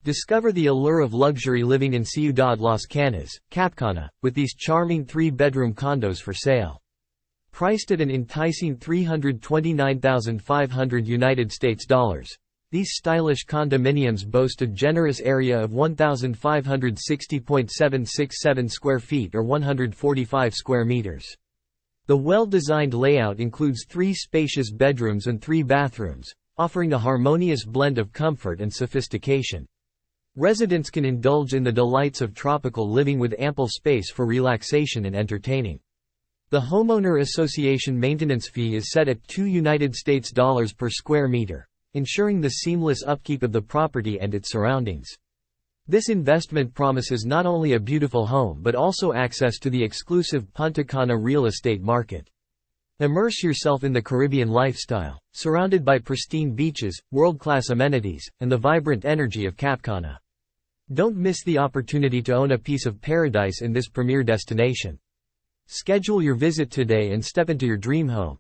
Discover the allure of luxury living in Ciudad Las Canas, Cap Cana, with these charming 3-bedroom condos for sale. Priced at an enticing $329,500 United States dollars. These stylish condominiums boast a generous area of 1,560.767 square feet or 145 square meters. The well-designed layout includes 3 spacious bedrooms and 3 bathrooms, offering a harmonious blend of comfort and sophistication. Residents can indulge in the delights of tropical living with ample space for relaxation and entertaining. The Homeowner Association maintenance fee is set at $2 United States dollars per square meter, ensuring the seamless upkeep of the property and its surroundings. This investment promises not only a beautiful home but also access to the exclusive Punta Cana real estate market. Immerse yourself in the Caribbean lifestyle, surrounded by pristine beaches, world-class amenities, and the vibrant energy of Cap Cana. Don't miss the opportunity to own a piece of paradise in this premier destination. Schedule your visit today and step into your dream home.